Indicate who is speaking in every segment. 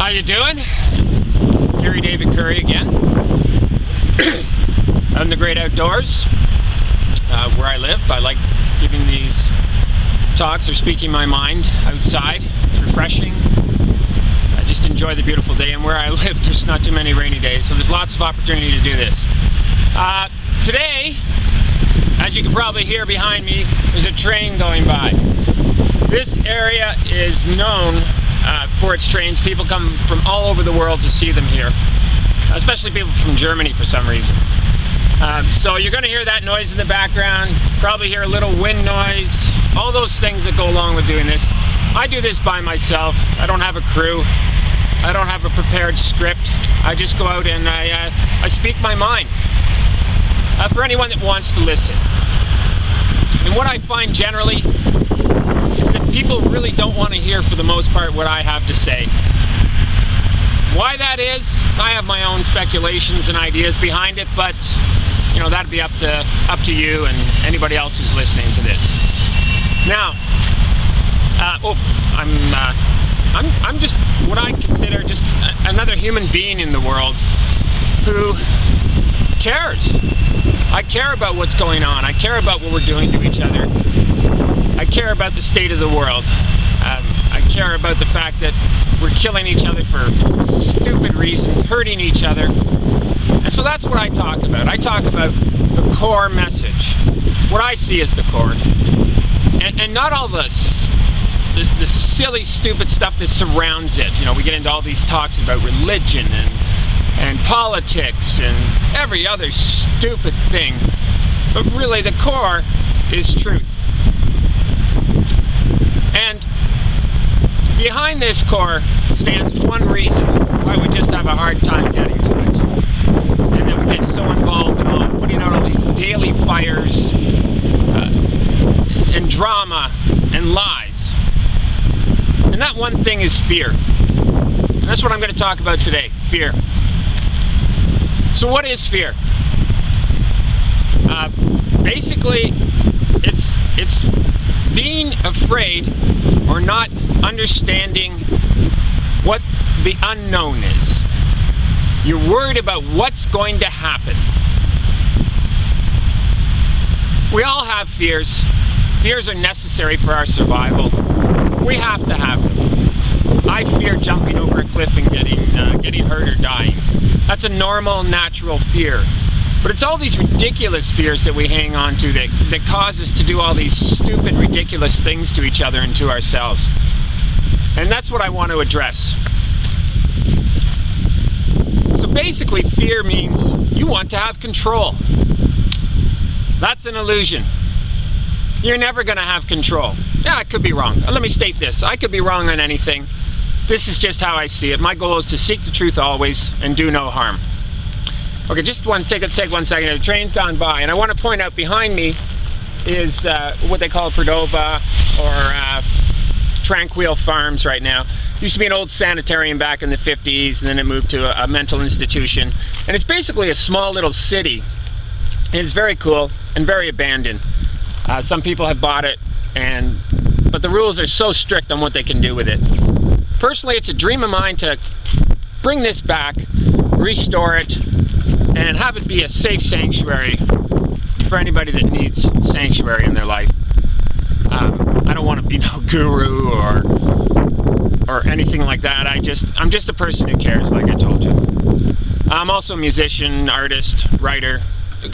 Speaker 1: How you doing? Gary David Currie again. Out in the great outdoors, where I live. I like giving these talks or speaking my mind outside. It's refreshing. I just enjoy the beautiful day, and where I live there's not too many rainy days, so there's lots of opportunity to do this. Today, as you can probably hear behind me, there's a train going by. This area is known for its trains. People come from all over the world to see them here, especially people from Germany for some reason. So you're going to hear that noise in the background, probably hear a little wind noise, all those things that go along with doing this. I do this by myself. I don't have a crew. I don't have a prepared script. I just go out and I speak my mind for anyone that wants to listen. And what I find generally is that people really don't want to hear, for the most part, what I have to say. Why that is, I have my own speculations and ideas behind it, but you know, that'd be up to you and anybody else who's listening to this. Now, I'm just what I consider just another human being in the world who cares. I care about what's going on. I care about what we're doing to each other. I care about the state of the world. I care about the fact that we're killing each other for stupid reasons, hurting each other. And so that's what I talk about. I talk about the core message, what I see as the core. And not all the silly, stupid stuff that surrounds it. You know, we get into all these talks about religion and politics and every other stupid thing. But really, the core is truth. And behind this core stands one reason why we just have a hard time getting to it. And then we get so involved in putting out all these daily fires and drama and lies. And that one thing is fear. And that's what I'm going to talk about today, fear. So what is fear? Basically, it's being afraid or not understanding what the unknown is. You're worried about what's going to happen. We all have fears. Fears are necessary for our survival. We have to have them. I fear jumping over a cliff and getting hurt or dying. That's a normal, natural fear. But it's all these ridiculous fears that we hang on to that cause us to do all these stupid, ridiculous things to each other and to ourselves. And that's what I want to address. So basically, fear means you want to have control. That's an illusion. You're never going to have control. Yeah, I could be wrong. Let me state this. I could be wrong on anything. This is just how I see it. My goal is to seek the truth always and do no harm. Okay, just want to take 1 second. The train's gone by, and I want to point out behind me is what they call Perdova or Tranquil Farms right now. It used to be an old sanitarium back in the 50s, and then it moved to a mental institution. And it's basically a small little city. And it's very cool and very abandoned. Some people have bought it, but the rules are so strict on what they can do with it. Personally, it's a dream of mine to bring this back, restore it, and have it be a safe sanctuary for anybody that needs sanctuary in their life. I don't want to be no guru or anything like that. I'm just a person who cares, like I told you. I'm also a musician, artist, writer,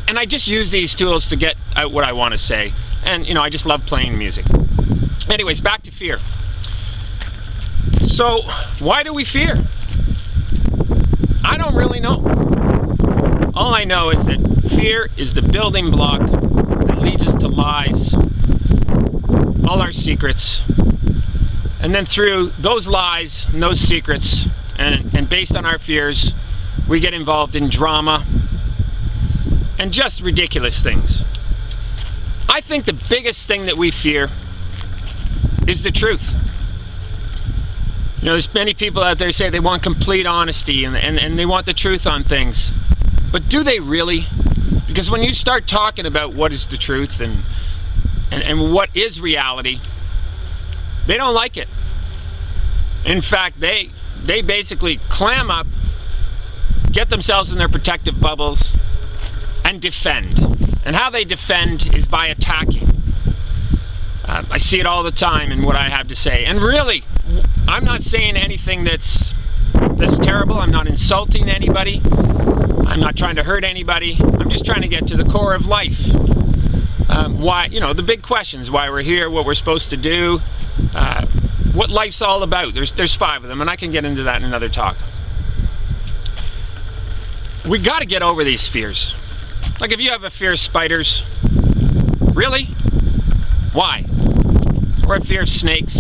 Speaker 1: and I just use these tools to get out what I want to say. And you know, I just love playing music. Anyways, back to fear. So, why do we fear? I don't really know. All I know is that fear is the building block that leads us to lies, all our secrets, and then through those lies and those secrets, and based on our fears, we get involved in drama and just ridiculous things. I think the biggest thing that we fear is the truth. You know, there's many people out there say they want complete honesty and they want the truth on things. But do they really? Because when you start talking about what is the truth and what is reality, they don't like it. In fact, they they basically clam up, get themselves in their protective bubbles, and defend. And how they defend is by attacking. I see it all the time in what I have to say. And really, I'm not saying anything that's terrible. I'm not insulting anybody. I'm not trying to hurt anybody. I'm just trying to get to the core of life. Why, the big questions, why we're here, what we're supposed to do, what life's all about. There's 5 of them, and I can get into that in another talk. We got to get over these fears. Like if you have a fear of spiders, really? Why? Or a fear of snakes?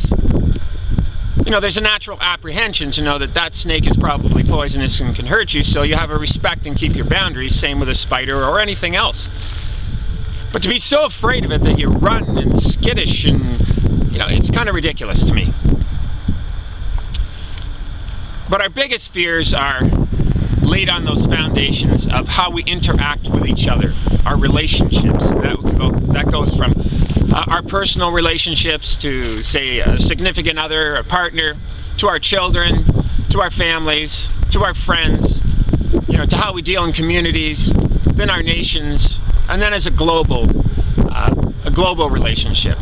Speaker 1: There's a natural apprehension to know that snake is probably poisonous and can hurt you, so you have a respect and keep your boundaries, same with a spider or anything else. But to be so afraid of it that you run and skittish and, it's kind of ridiculous to me. But our biggest fears are laid on those foundations of how we interact with each other, our relationships. That goes from our personal relationships to, say, a significant other, a partner, to our children, to our families, to our friends, to how we deal in communities, then our nations, and then as a global relationship.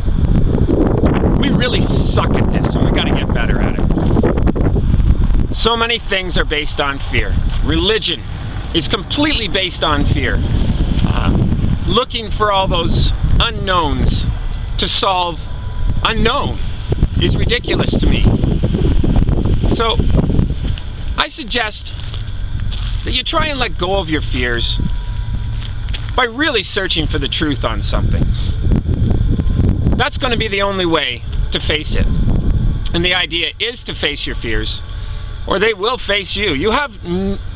Speaker 1: We really suck at this, and we got to get better at it. So many things are based on fear. Religion is completely based on fear. Looking for all those unknowns to solve unknown is ridiculous to me. So I suggest that you try and let go of your fears by really searching for the truth on something. That's going to be the only way to face it. And the idea is to face your fears, or they will face you.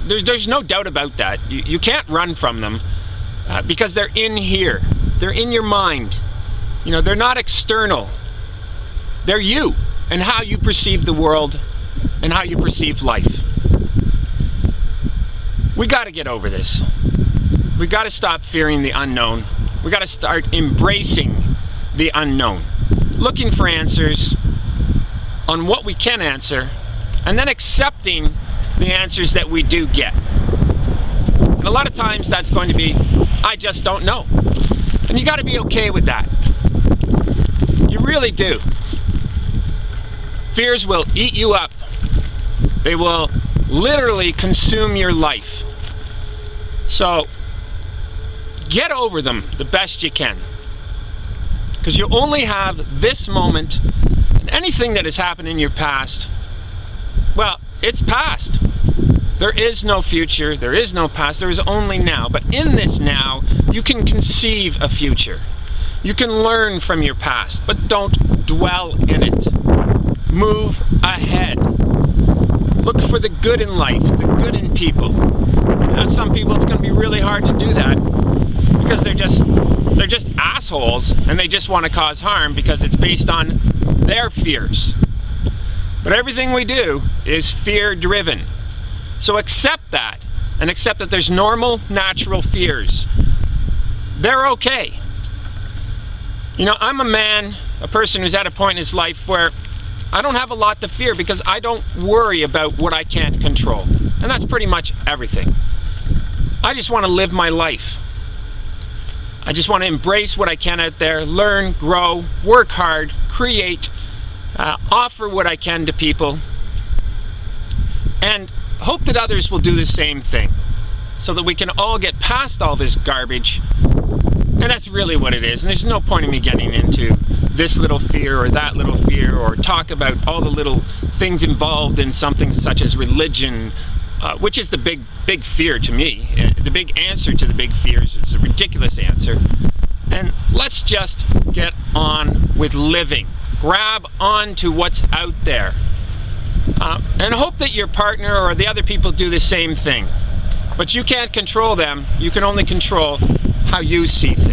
Speaker 1: There's no doubt about that. You can't run from them because they're in here. They're in your mind. They're not external. They're you and how you perceive the world and how you perceive life. We got to get over this. We got to stop fearing the unknown. We got to start embracing the unknown, looking for answers on what we can answer, and then accepting the answers that we do get. And a lot of times that's going to be, I just don't know. And you got to be okay with that. You really do. Fears will eat you up. They will literally consume your life. So get over them the best you can. Because you only have this moment, and anything that has happened in your past, well, it's past. There is no future, there is no past, there is only now. But in this now, you can conceive a future. You can learn from your past, but don't dwell in it. Move ahead. Look for the good in life, the good in people. Some people, it's going to be really hard to do that because they're just assholes and they just want to cause harm because it's based on their fears. But everything we do is fear-driven. So accept that, and accept that there's normal, natural fears. They're okay. I'm a person who's at a point in his life where I don't have a lot to fear because I don't worry about what I can't control. And that's pretty much everything. I just want to live my life. I just want to embrace what I can out there, learn, grow, work hard, create, offer what I can to people, and hope that others will do the same thing so that we can all get past all this garbage. And that's really what it is. And there's no point in me getting into this little fear or that little fear or talk about all the little things involved in something such as religion, which is the big fear to me. The big answer to the big fears is a ridiculous answer. And let's just get on with living. Grab on to what's out there. And hope that your partner or the other people do the same thing. But you can't control them. You can only control how you see things.